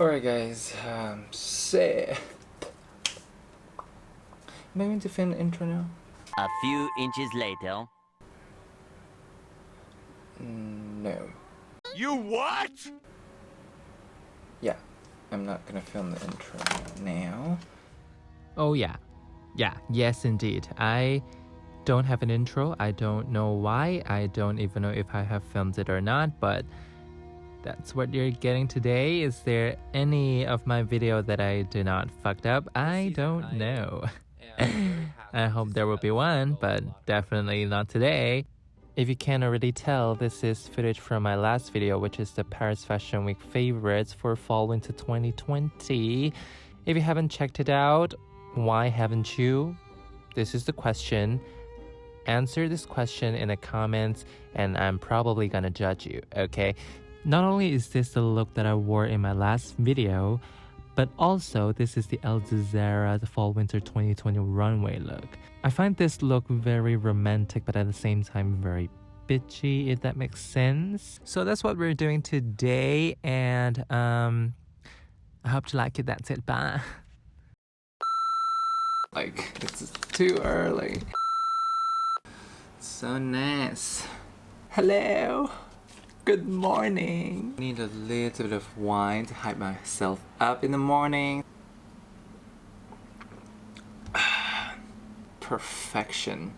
Alright guys, say... Am I going to film the intro now? A few inches later. No. You what? Yeah, I'm not gonna film the intro now. Oh yeah. Yes indeed. I don't have an intro. I don't know why. I don't even know if I have filmed it or not, but that's what you're getting today. Is there any of my video that I do not fucked up? I don't know. I hope there will be one, but definitely not today. If you can't already tell, this is footage from my last video, which is the Paris Fashion Week favorites for fall winter 2020. If you haven't checked it out, why haven't you? This is the question. Answer this question in the comments and I'm probably gonna judge you, okay? Not only is this the look that I wore in my last video, but also this is the ALTUZARRA the fall winter 2020 runway look. I find this look very romantic but at the same time very bitchy, if that makes sense. So that's what we're doing today, and I hope you like it. That's it. Bye. Like, it's too early. So nice. Hello. Good morning. Need a little bit of wine to hype myself up in the morning. Perfection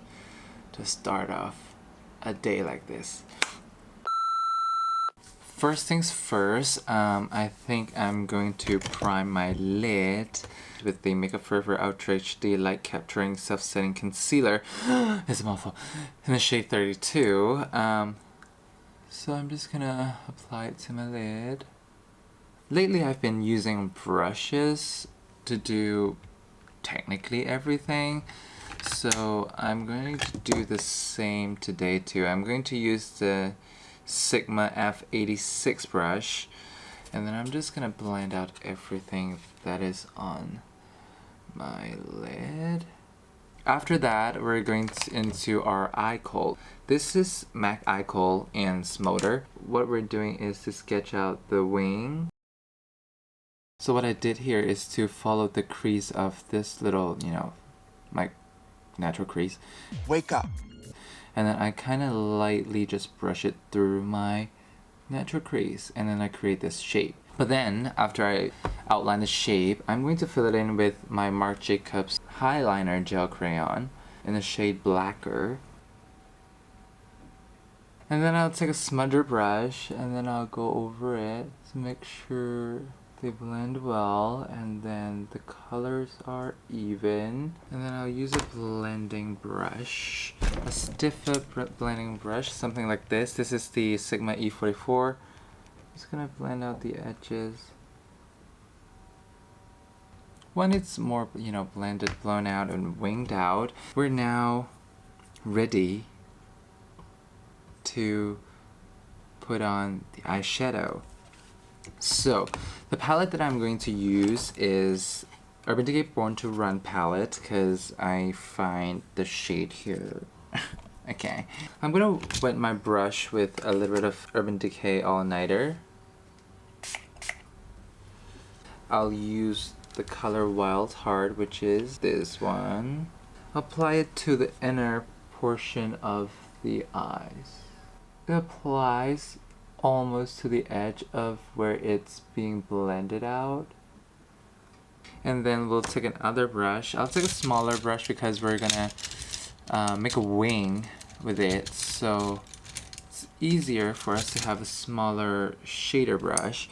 to start off a day like this. First things first, I think I'm going to prime my lid with the Makeup Forever Ultra HD Light Capturing Self-Setting Concealer. It's a mouthful. In the shade 32. So I'm just gonna apply it to my lid. Lately I've been using brushes to do technically everything. So I'm going to do the same today too. I'm going to use the Sigma F86 brush, and then I'm just gonna blend out everything that is on my lid. After that, we're going into our eye kohl. This is MAC eye kohl and Smolder. What we're doing is to sketch out the wing. So what I did here is to follow the crease of this little, my natural crease. Wake up. And then I kind of lightly just brush it through my natural crease, and then I create this shape. But then, after I outline the shape, I'm going to fill it in with my Marc Jacobs Highliner Gel Crayon in the shade Blacker. And then I'll take a smudger brush, and then I'll go over it to make sure they blend well, and then the colors are even. And then I'll use a blending brush, a stiffer blending brush, something like this. This is the Sigma E44. Just gonna blend out the edges. When it's more, blended, blown out, and winged out, we're now ready to put on the eyeshadow. So, the palette that I'm going to use is Urban Decay Born to Run palette, because I find the shade here. Okay. I'm gonna wet my brush with a little bit of Urban Decay All-Nighter. I'll use the color Wild Heart, which is this one. Apply it to the inner portion of the eyes. It applies almost to the edge of where it's being blended out. And then we'll take another brush. I'll take a smaller brush because we're gonna make a wing with it, so it's easier for us to have a smaller shader brush.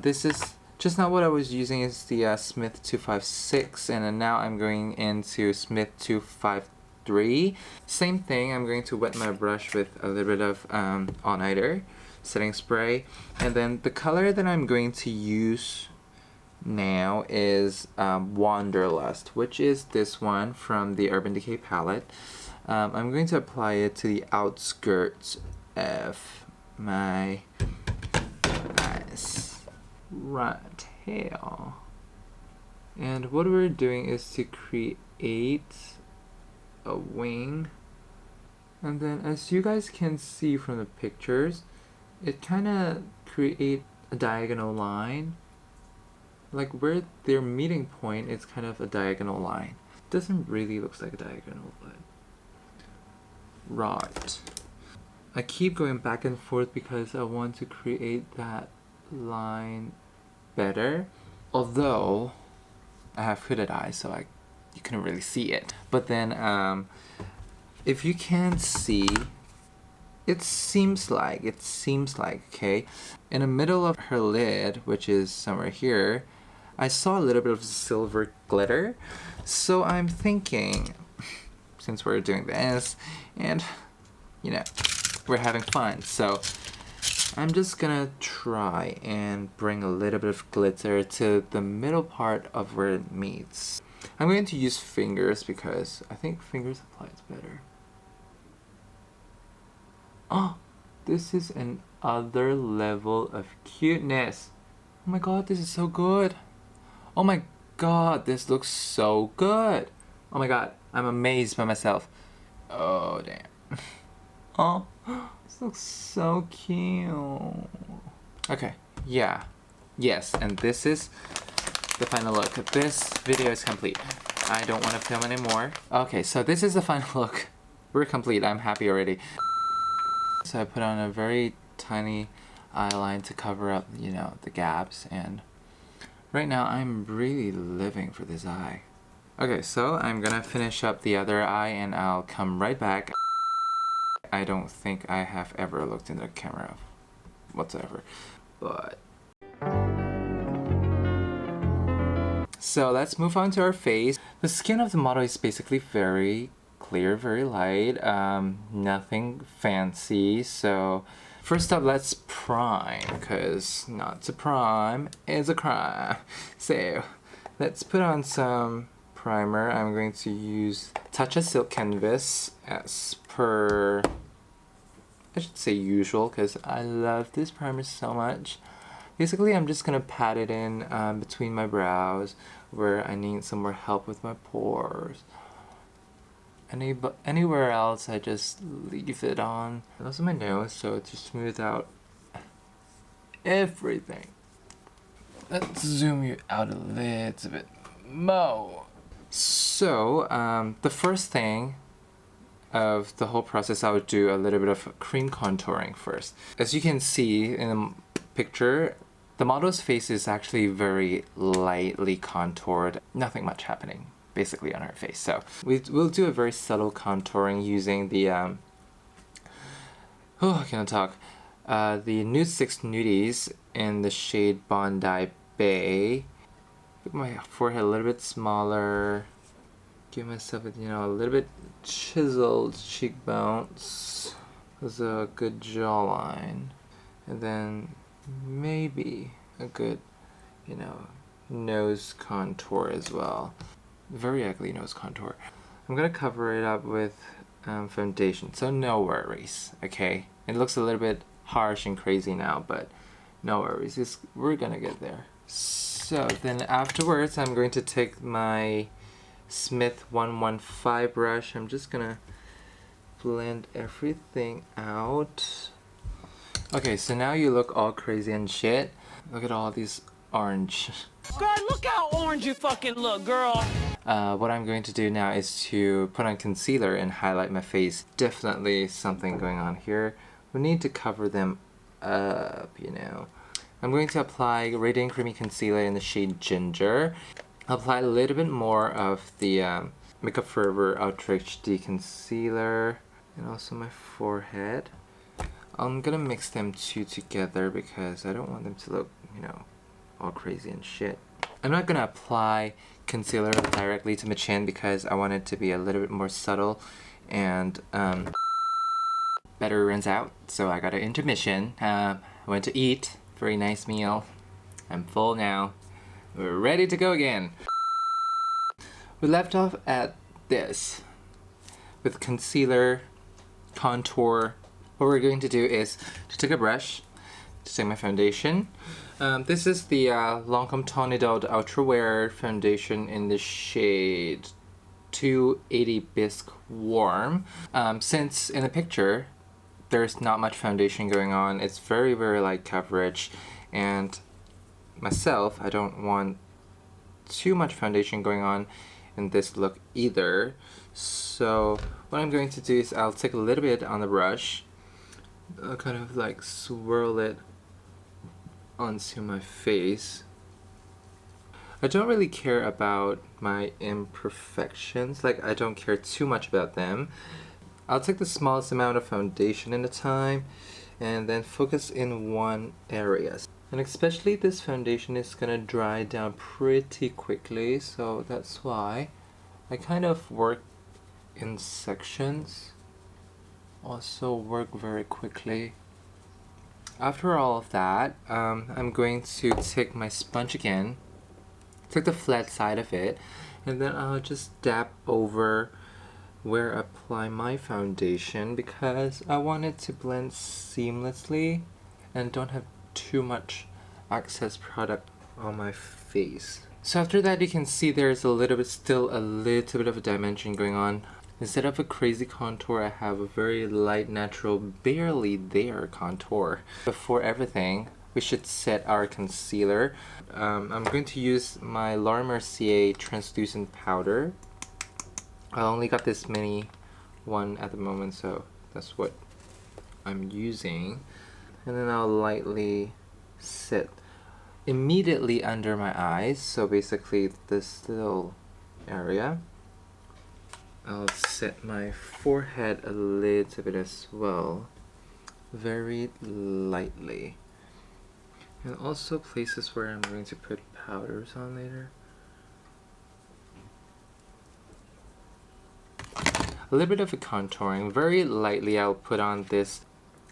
This is just not what I was using, is the Smith 256, and then now I'm going into Smith 253. Same thing, I'm going to wet my brush with a little bit of all-nighter setting spray, and then the color that I'm going to use now is Wanderlust, which is this one from the Urban Decay palette. I'm going to apply it to the outskirts of my eyes right here. And what we're doing is to create a wing, and then as you guys can see from the pictures, it kind of create a diagonal line like where their meeting point is kind of a diagonal line. Doesn't really look like a diagonal, but right. I keep going back and forth because I want to create that line better. Although I have hooded eyes, so you couldn't really see it. But then if you can see, it seems like, okay, in the middle of her lid, which is somewhere here, I saw a little bit of silver glitter. So I'm thinking, since we're doing this, and, you know, we're having fun, so I'm just gonna try and bring a little bit of glitter to the middle part of where it meets. I'm going to use fingers because I think fingers applies better. Oh, this is another level of cuteness. Oh my god, this is so good. Oh my god, this looks so good. Oh my god, I'm amazed by myself. Oh, damn. Oh, this looks so cute. Okay, yeah. Yes, and this is the final look. This video is complete. I don't want to film anymore. Okay, so this is the final look. We're complete. I'm happy already. So I put on a very tiny eyeline to cover up, you know, the gaps, and right now I'm really living for this eye. Okay, so I'm gonna finish up the other eye and I'll come right back. I don't think I have ever looked in the camera whatsoever, but... So let's move on to our face. The skin of the model is basically very clear, very light, nothing fancy. So first up, let's prime, because not to prime is a crime. So let's put on some primer. I'm going to use Touch of Silk Canvas as per, I should say usual, because I love this primer so much. Basically, I'm just gonna pat it in between my brows where I need some more help with my pores. Anywhere else, I just leave it on. And also my nose, so to smooth out everything. Let's zoom you out a little bit more. So, the first thing of the whole process, I would do a little bit of cream contouring first. As you can see in the picture, the model's face is actually very lightly contoured. Nothing much happening basically on her face. So we'll do a very subtle contouring using the I can't talk. The Nude 6 Nudies in the shade Bondi Bay. Make my forehead a little bit smaller. Give myself a, you know, a little bit chiseled cheekbones. There's a good jawline. And then maybe a good, you know, nose contour as well. Very ugly nose contour. I'm gonna cover it up with foundation, so no worries, okay? It looks a little bit harsh and crazy now, but no worries, we're gonna get there. So then afterwards, I'm going to take my Smith 115 brush. I'm just gonna blend everything out. Okay, so now you look all crazy and shit. Look at all these orange. Girl, look how orange you fucking look, girl. What I'm going to do now is to put on concealer and highlight my face. Definitely something going on here. We need to cover them up, you know. I'm going to apply Radiant Creamy Concealer in the shade Ginger. I'll apply a little bit more of the Makeup Forever Ultra HD Concealer and also my forehead. I'm gonna mix them two together because I don't want them to look, you know, all crazy and shit. I'm not gonna apply concealer directly to my chin because I want it to be a little bit more subtle and better rinse out. So I got an intermission. I went to eat, very nice meal. I'm full now. We're ready to go again. We left off at this with concealer, contour. What we're going to do is to take a brush to take my foundation. This is the Lancome Tony-Dot Ultra Wear foundation in the shade 280 Bisque Warm. Since in the picture there's not much foundation going on, it's very light coverage, and myself, I don't want too much foundation going on in this look either. So what I'm going to do is I'll take a little bit on the brush, kind of like swirl it onto my face. I don't really care about my imperfections, like I don't care too much about them. I'll take the smallest amount of foundation in a time and then focus in one area. And especially this foundation is gonna dry down pretty quickly, so that's why I kind of work in sections, also work very quickly. After all of that, I'm going to take my sponge again, take the flat side of it, and then I'll just dab over where I apply my foundation because I want it to blend seamlessly and don't have too much excess product on my face. So after that, you can see there's still a little bit of a dimension going on. Instead of a crazy contour, I have a very light, natural, barely there contour. Before everything, we should set our concealer. I'm going to use my Laura Mercier translucent powder. I only got this mini one at the moment, so that's what I'm using. And then I'll lightly set immediately under my eyes, so basically this little area. I'll set my forehead a little bit as well, very lightly. And also places where I'm going to put powders on later. A little bit of a contouring, very lightly. I'll put on this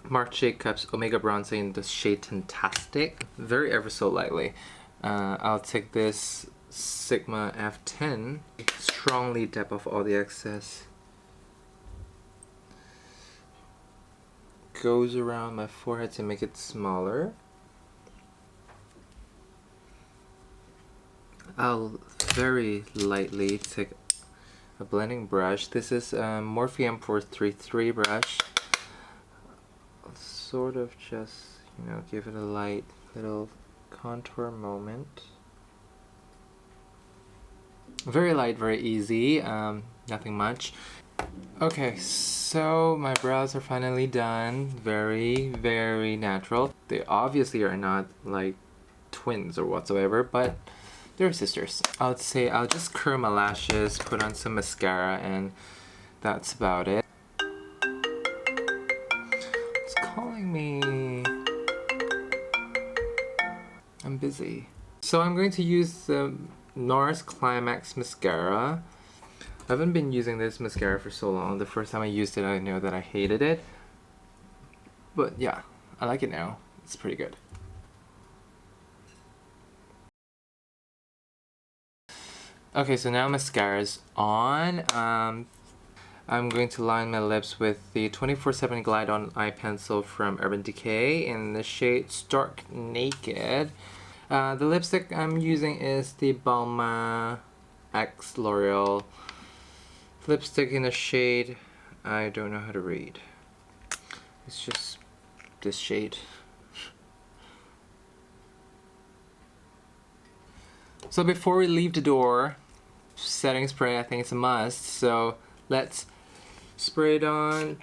Marc Jacobs Omega Bronzer in the shade Fantastic, very ever so lightly. I'll take this Sigma F10, strongly dab off all the excess. Goes around my forehead to make it smaller. I'll very lightly take a blending brush. This is a Morphe M433 brush. I'll sort of just, give it a light little contour moment. Very light, very easy, nothing much. Okay, so my brows are finally done. Very, very natural. They obviously are not like twins or whatsoever, but they're sisters. I would say I'll just curl my lashes, put on some mascara, and that's about it. It's calling me. I'm busy. So I'm going to use the NARS Climax mascara. I haven't been using this mascara for so long. The first time I used it, I know that I hated it. But yeah, I like it now. It's pretty good. Okay, so now mascara's on. I'm going to line my lips with the 24/7 Glide On Eye Pencil from Urban Decay in the shade Stark Naked. The lipstick I'm using is the Balmain X L'Oreal lipstick in the shade I don't know how to read. It's just this shade. So before we leave the door, setting spray I think it's a must, so let's spray it on.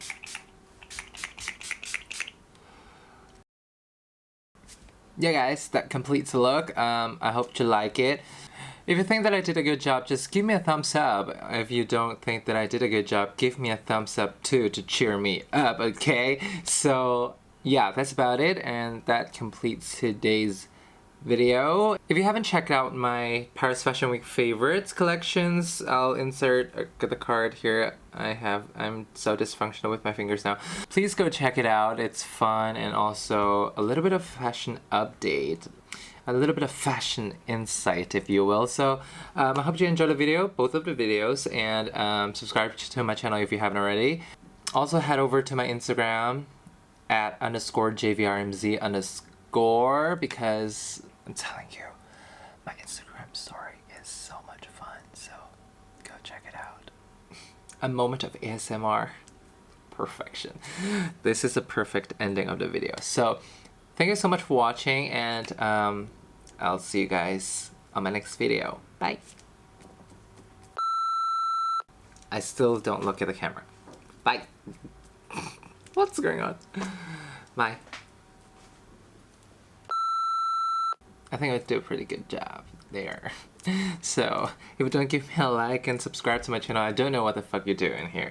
Yeah guys, that completes the look. I hope you like it. If you think that I did a good job, just give me a thumbs up. If you don't think that I did a good job, give me a thumbs up too to cheer me up, okay? So yeah, that's about it, and that completes today's video. If you haven't checked out my Paris Fashion Week favorites collections, I'll insert the card here. I'm so dysfunctional with my fingers now. Please go check it out. It's fun and also a little bit of fashion update. A little bit of fashion insight, if you will. So I hope you enjoyed the video, both of the videos, and subscribe to my channel if you haven't already. Also head over to my Instagram at _JVRMZ_ because I'm telling you, my Instagram story is so much fun, so go check it out. A moment of ASMR. Perfection. This is a perfect ending of the video. So thank you so much for watching, and I'll see you guys on my next video. Bye. I still don't look at the camera. Bye. What's going on? Bye. I think I did a pretty good job there. So, if you don't give me a like and subscribe to my channel, I don't know what the fuck you're doing here.